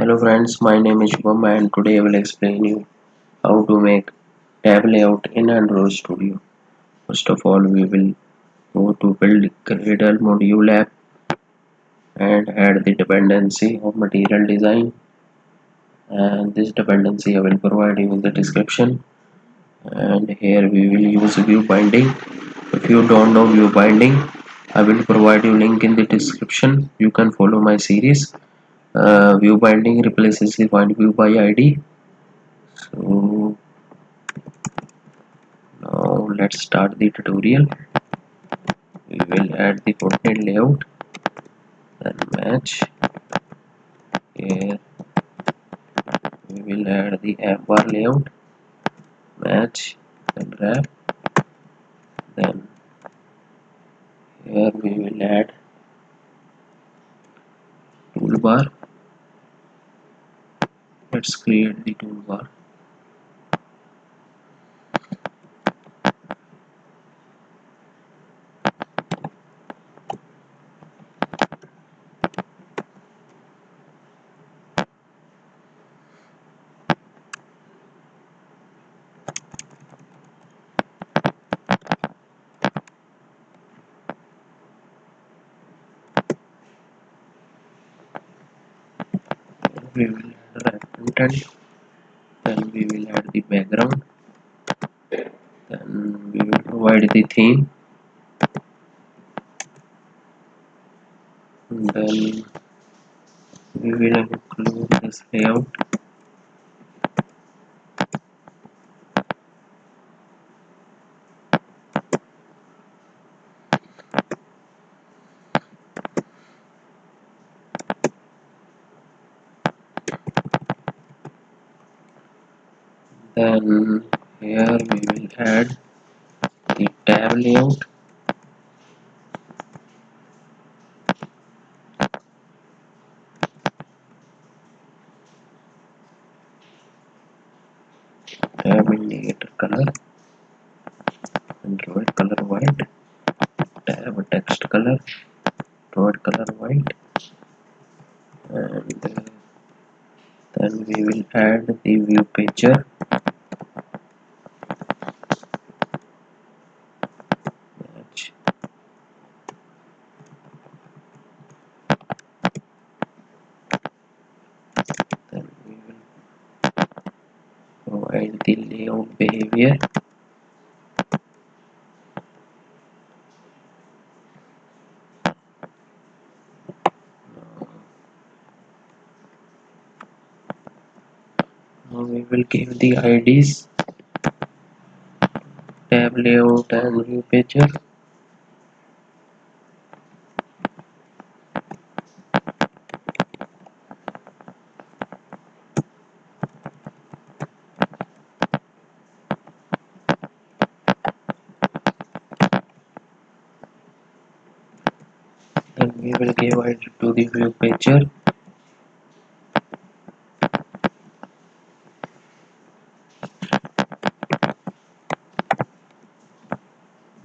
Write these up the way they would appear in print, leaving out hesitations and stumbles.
Hello friends, my name is Shubham and today I will explain you how to make tab layout in Android Studio. First of all, we will go to build Gradle module app and add the dependency of material design, and this dependency I will provide you in the description. And here we will use view binding. If you don't know view binding, I will provide you link in the description. You can follow my series. View binding replaces the point view by ID. So now let's start the tutorial. We will add the content layout, then match. Here we will add the app bar layout, match, then wrap. Then here we will add toolbar. Let's create the toolbar. We will add wrap content. Then we will add the background. Then we will provide the theme. Then we will include this layout. Then here we will add the tab layout. Tab indicator color, Android color white, tab text color, Android color white, and then we will add the view pager. Match. Then we will provide the layout behavior. Now we will give the IDs, tab layout and view pager. Then we will give ID to the view pager.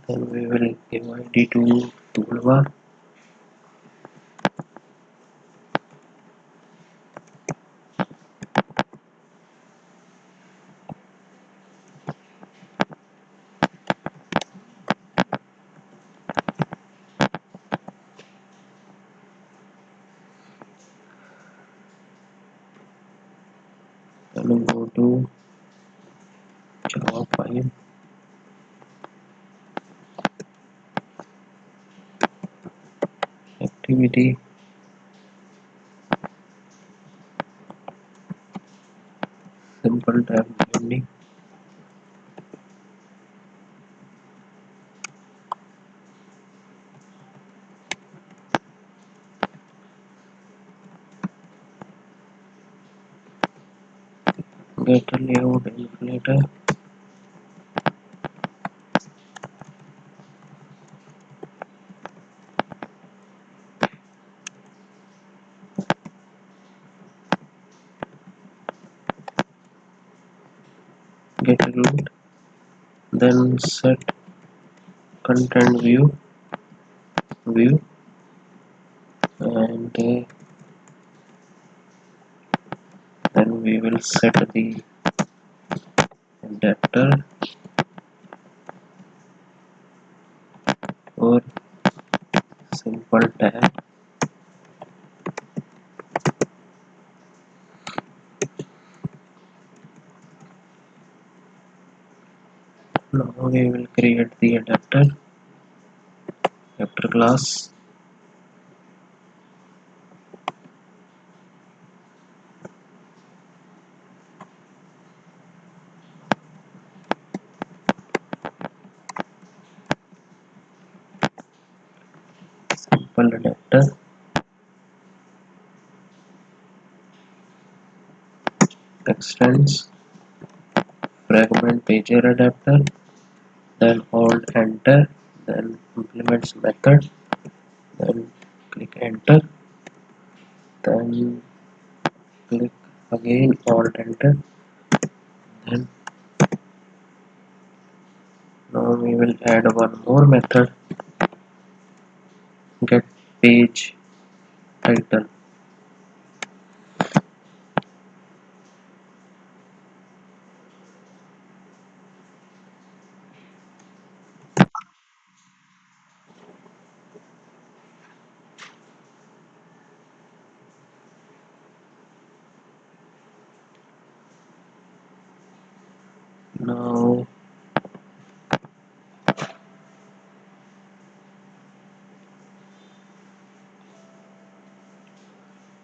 Then we will give ID to toolbar. Then we go to Java file, activity, simple tab binding. Get a layout inflator. Get a root. Then set content view, and we will set the adapter for simple tab. Now we will create the adapter class. Simple adapter extends fragment pager adapter, then hold enter, then implements method, then click enter, then click again hold enter, then now we will add one more method, get page title.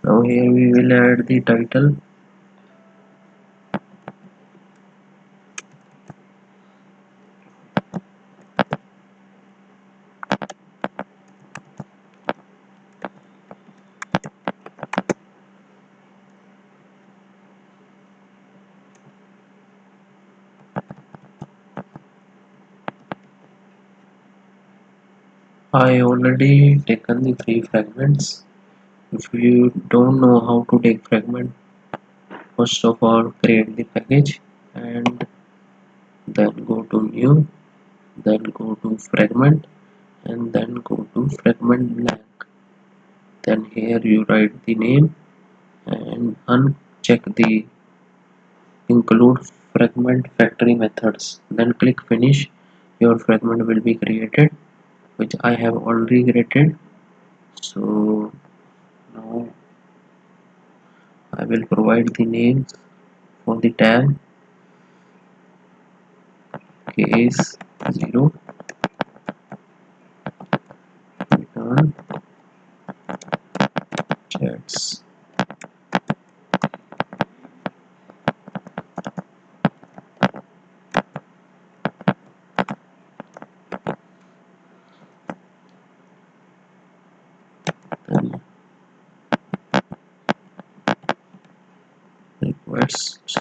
Now here we will add the title. I already taken the 3 fragments. If you don't know how to take fragment, first of all create the package and then go to new, then go to fragment and then go to fragment blank. Then here you write the name and uncheck the include fragment factory methods. Then click finish. Your fragment will be created, which I have already created. So now I will provide the names for the tab case 0 return chats. Then requests.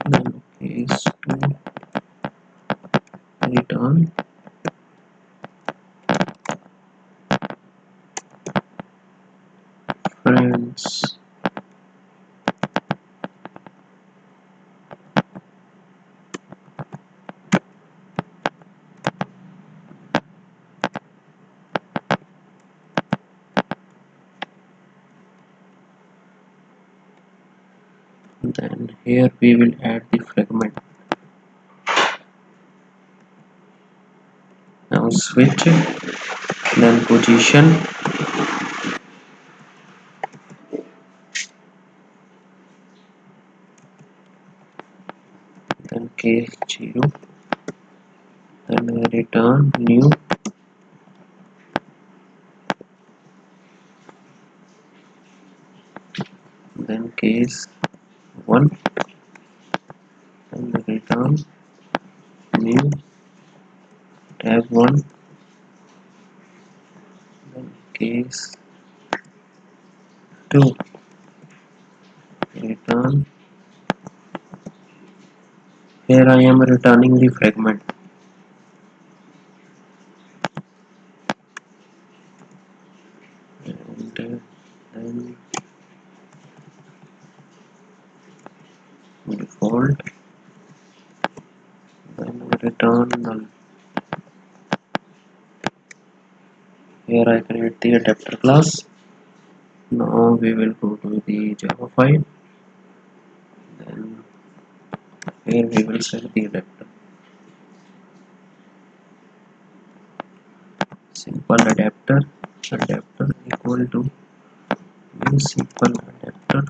Then case 2 return friends. Then here we will add the fragment. Now switch, then position, then case 0, then return new, then case 1, and return new tab 1, then case 2, return. Here I am returning the fragment. And then default, then return null. Here I create the adapter class. Now we will go to the Java file. Then here we will set the adapter. Simple adapter equal to new simple adapter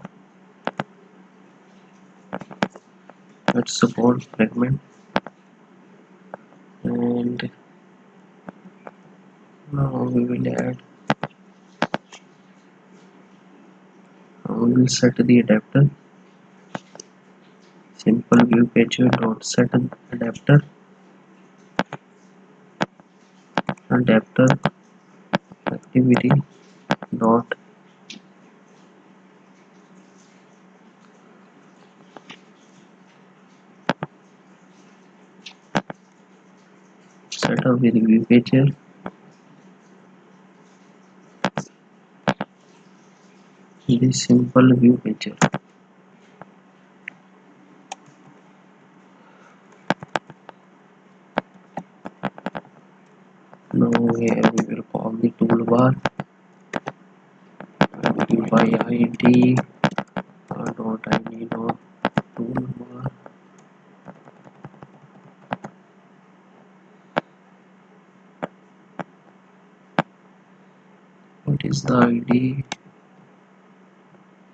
that support fragment. And now we will set the adapter. Simple viewpager dot set adapter activity dot set up with viewpager. The simple viewpager. Now here we will call the toolbar by id dot id dot toolbar. What is the id?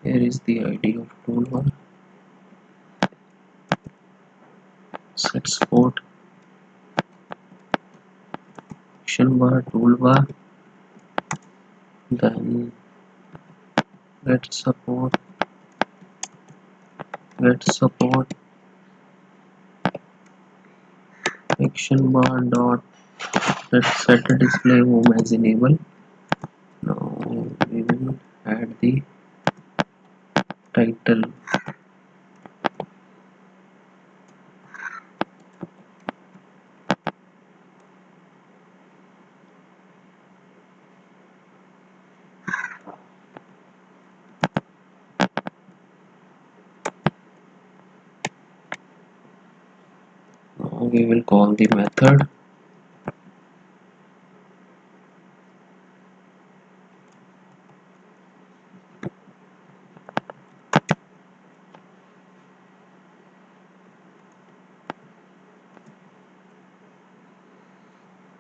Here is the id of toolbar. Set support action bar toolbar. Then get support action bar dot set display home as enable. Now we will add the title. Now we will call the method.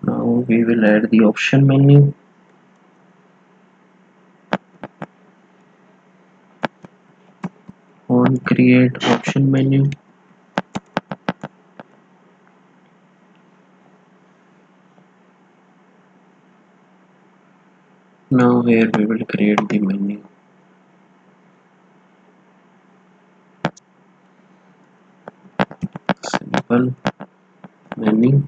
Now we will add the option menu. On create option menu. Now here we will create the menu. Simple menu.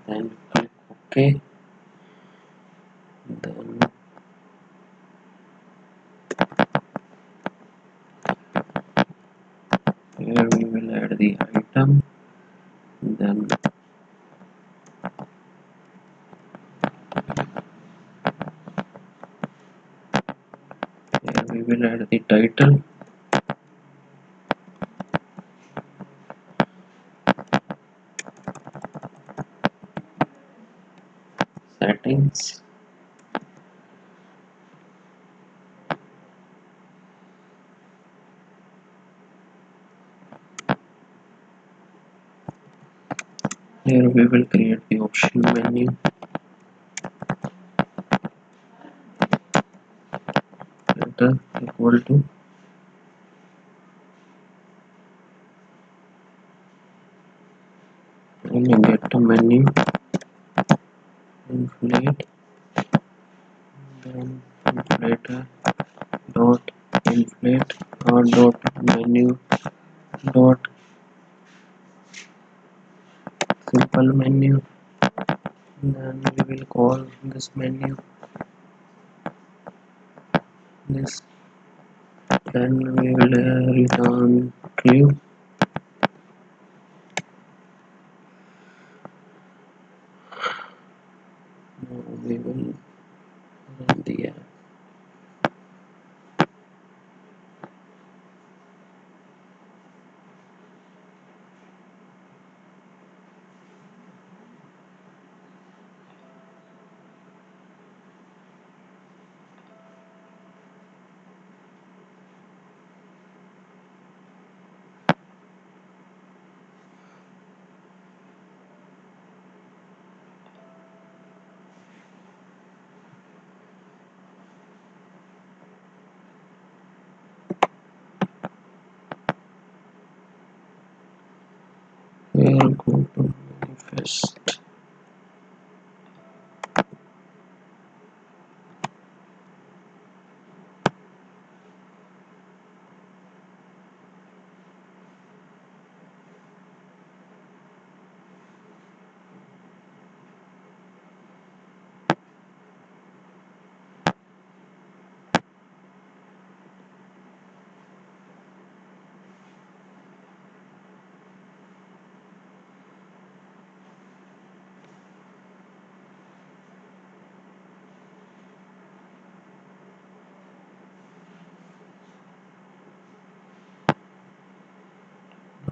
Then click OK. Then here we will add the item. Then here we will add the title. Settings. Here we will create the option menu. Enter equal to and get a menu. Inflate. Then inflator dot inflate or dot menu dot simple menu. Then we will call this menu this. Then we will return true. Now we will run the app. Here go to manifest.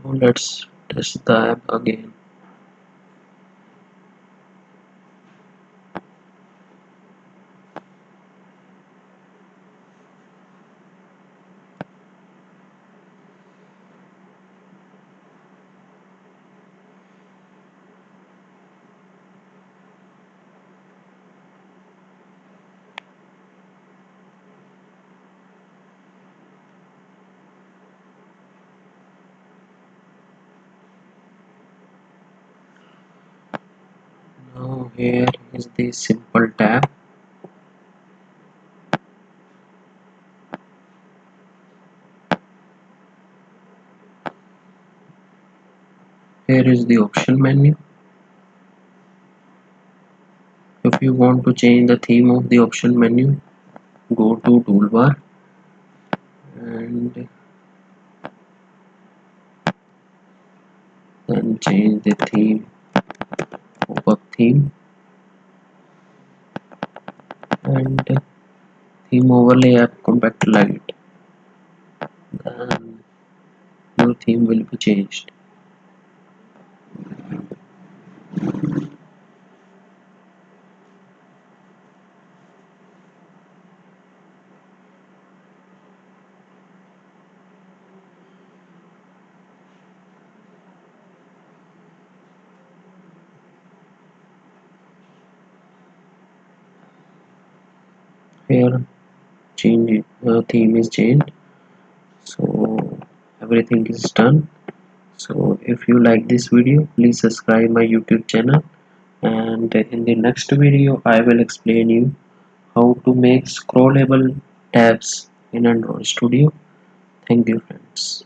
Now let's test the app again. Now here is the simple tab. Here is the option menu. If you want to change the theme of the option menu, go to toolbar and then change the theme, pop-up theme, and theme overlay app compact light. Then your theme will be changed. Here change theme is changed, so everything is done. So if you like this video, please subscribe my YouTube channel, and in the next video I will explain you how to make scrollable tabs in Android Studio. Thank you friends.